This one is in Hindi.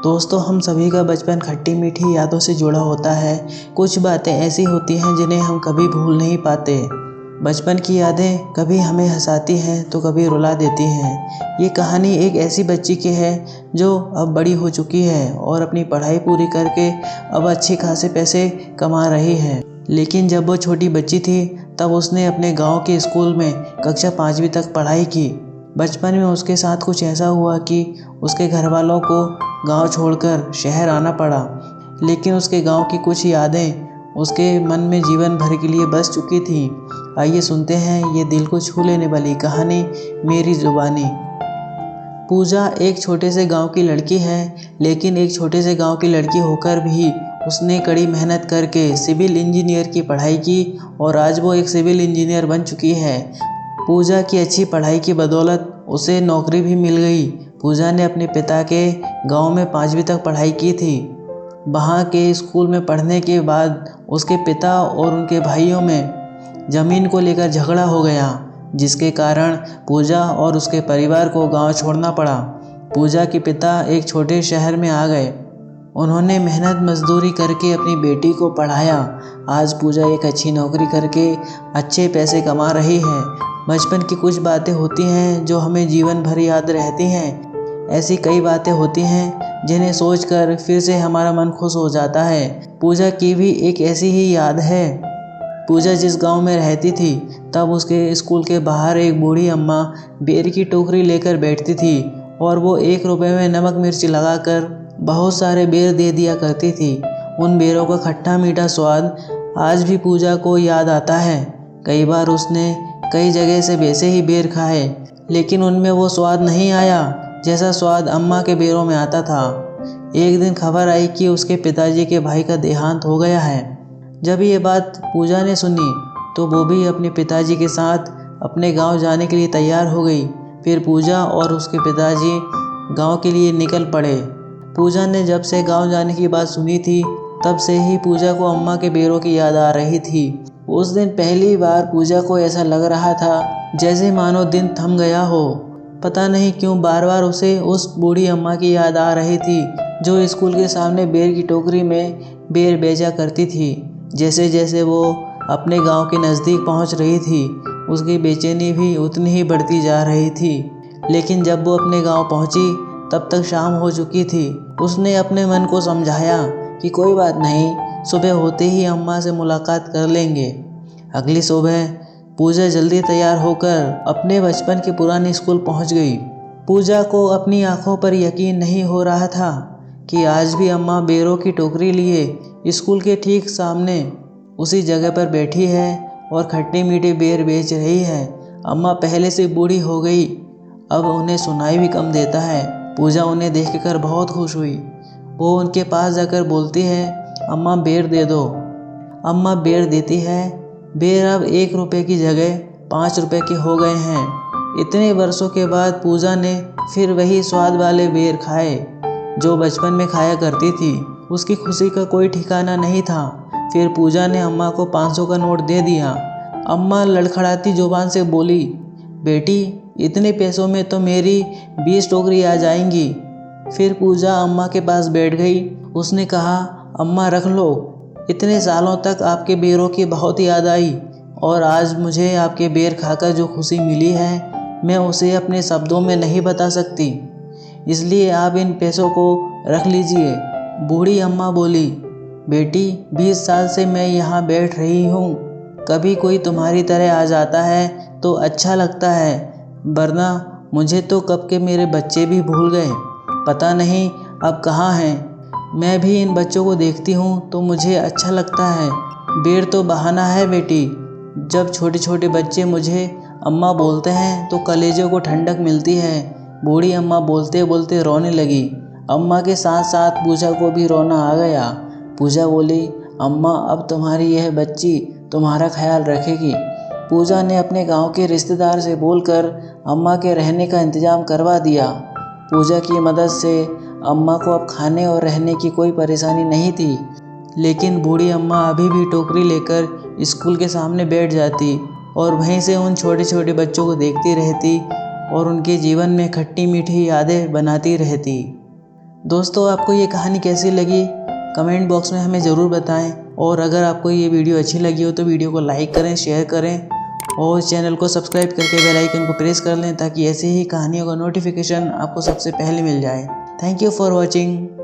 दोस्तों, हम सभी का बचपन खट्टी मीठी यादों से जुड़ा होता है। कुछ बातें ऐसी होती हैं जिन्हें हम कभी भूल नहीं पाते। बचपन की यादें कभी हमें हंसाती हैं तो कभी रुला देती हैं। ये कहानी एक ऐसी बच्ची की है जो अब बड़ी हो चुकी है और अपनी पढ़ाई पूरी करके अब अच्छे खासे पैसे कमा रही है। लेकिन जब वो छोटी बच्ची थी तब उसने अपने गांव के स्कूल में कक्षा 5वीं तक पढ़ाई की। बचपन में उसके साथ कुछ ऐसा हुआ कि उसके घर वालों को गांव छोड़कर शहर आना पड़ा। लेकिन उसके गांव की कुछ यादें उसके मन में जीवन भर के लिए बस चुकी थी। आइए सुनते हैं ये दिल को छू लेने वाली कहानी मेरी जुबानी। पूजा एक छोटे से गांव की लड़की है, लेकिन एक छोटे से गांव की लड़की होकर भी उसने कड़ी मेहनत करके सिविल इंजीनियर की पढ़ाई की और आज वो एक सिविल इंजीनियर बन चुकी है। पूजा की अच्छी पढ़ाई की बदौलत उसे नौकरी भी मिल गई। पूजा ने अपने पिता के गांव में 5वीं तक पढ़ाई की थी। वहाँ के स्कूल में पढ़ने के बाद उसके पिता और उनके भाइयों में ज़मीन को लेकर झगड़ा हो गया, जिसके कारण पूजा और उसके परिवार को गांव छोड़ना पड़ा। पूजा के पिता एक छोटे शहर में आ गए। उन्होंने मेहनत मजदूरी करके अपनी बेटी को पढ़ाया। आज पूजा एक अच्छी नौकरी करके अच्छे पैसे कमा रही है। बचपन की कुछ बातें होती हैं जो हमें जीवन भर याद रहती हैं। ऐसी कई बातें होती हैं जिन्हें सोचकर फिर से हमारा मन खुश हो जाता है। पूजा की भी एक ऐसी ही याद है। पूजा जिस गांव में रहती थी तब उसके स्कूल के बाहर एक बूढ़ी अम्मा बेर की टोकरी लेकर बैठती थी और वो 1 रुपए में नमक मिर्च लगाकर बहुत सारे बेर दे दिया करती थी। उन बेरों का खट्टा मीठा स्वाद आज भी पूजा को याद आता है। कई बार उसने कई जगह से वैसे ही बेर खाए, लेकिन उनमें वो स्वाद नहीं आया जैसा स्वाद अम्मा के बेरों में आता था। एक दिन खबर आई कि उसके पिताजी के भाई का देहांत हो गया है। जब ये बात पूजा ने सुनी तो वो भी अपने पिताजी के साथ अपने गांव जाने के लिए तैयार हो गई। फिर पूजा और उसके पिताजी गांव के लिए निकल पड़े। पूजा ने जब से गांव जाने की बात सुनी थी तब से ही पूजा को अम्मा के बेरों की याद आ रही थी। उस दिन पहली बार पूजा को ऐसा लग रहा था जैसे मानो दिन थम गया हो। पता नहीं क्यों बार बार उसे उस बूढ़ी अम्मा की याद आ रही थी जो स्कूल के सामने बेर की टोकरी में बेर बेचा करती थी। जैसे जैसे वो अपने गांव के नज़दीक पहुंच रही थी, उसकी बेचैनी भी उतनी ही बढ़ती जा रही थी। लेकिन जब वो अपने गांव पहुंची तब तक शाम हो चुकी थी। उसने अपने मन को समझाया कि कोई बात नहीं, सुबह होते ही अम्मा से मुलाकात कर लेंगे। अगली सुबह पूजा जल्दी तैयार होकर अपने बचपन के पुराने स्कूल पहुंच गई। पूजा को अपनी आंखों पर यकीन नहीं हो रहा था कि आज भी अम्मा बेरों की टोकरी लिए स्कूल के ठीक सामने उसी जगह पर बैठी है और खट्टे मीठे बेर बेच रही है। अम्मा पहले से बूढ़ी हो गई, अब उन्हें सुनाई भी कम देता है। पूजा उन्हें देखकर बहुत खुश हुई। वो उनके पास जाकर बोलती है, अम्मा बेर दे दो। अम्मा बेर देती है। बेर अब 1 रुपए की जगह 5 रुपए के हो गए हैं। इतने वर्षों के बाद पूजा ने फिर वही स्वाद वाले बेर खाए जो बचपन में खाया करती थी। उसकी खुशी का कोई ठिकाना नहीं था। फिर पूजा ने अम्मा को 500 का नोट दे दिया। अम्मा लड़खड़ाती जुबान से बोली, बेटी इतने पैसों में तो मेरी 20 टोकरी आ जाएंगी। फिर पूजा अम्मा के पास बैठ गई। उसने कहा, अम्मा रख लो, इतने सालों तक आपके बेरों की बहुत याद आई और आज मुझे आपके बेर खाकर जो खुशी मिली है मैं उसे अपने शब्दों में नहीं बता सकती, इसलिए आप इन पैसों को रख लीजिए। बूढ़ी अम्मा बोली, बेटी 20 साल से मैं यहाँ बैठ रही हूँ, कभी कोई तुम्हारी तरह आ जाता है तो अच्छा लगता है, वरना मुझे तो कब के मेरे बच्चे भी भूल गए, पता नहीं अब कहाँ हैं। मैं भी इन बच्चों को देखती हूँ तो मुझे अच्छा लगता है। बेर तो बहाना है बेटी, जब छोटे छोटे बच्चे मुझे अम्मा बोलते हैं तो कलेजों को ठंडक मिलती है। बूढ़ी अम्मा बोलते बोलते रोने लगी। अम्मा के साथ साथ पूजा को भी रोना आ गया। पूजा बोली, अम्मा अब तुम्हारी यह बच्ची तुम्हारा ख्याल रखेगी। पूजा ने अपने गांव के रिश्तेदार से बोलकर अम्मा के रहने का इंतज़ाम करवा दिया। पूजा की मदद से अम्मा को अब खाने और रहने की कोई परेशानी नहीं थी। लेकिन बूढ़ी अम्मा अभी भी टोकरी लेकर स्कूल के सामने बैठ जाती और वहीं से उन छोटे छोटे बच्चों को देखती रहती और उनके जीवन में खट्टी मीठी यादें बनाती रहती। दोस्तों, आपको ये कहानी कैसी लगी कमेंट बॉक्स में हमें ज़रूर बताएं। और अगर आपको ये वीडियो अच्छी लगी हो तो वीडियो को लाइक करें, शेयर करें और चैनल को सब्सक्राइब करके बेल आइकन को प्रेस कर लें ताकि ऐसी ही कहानियों का नोटिफिकेशन आपको सबसे पहले मिल जाए। Thank you for watching.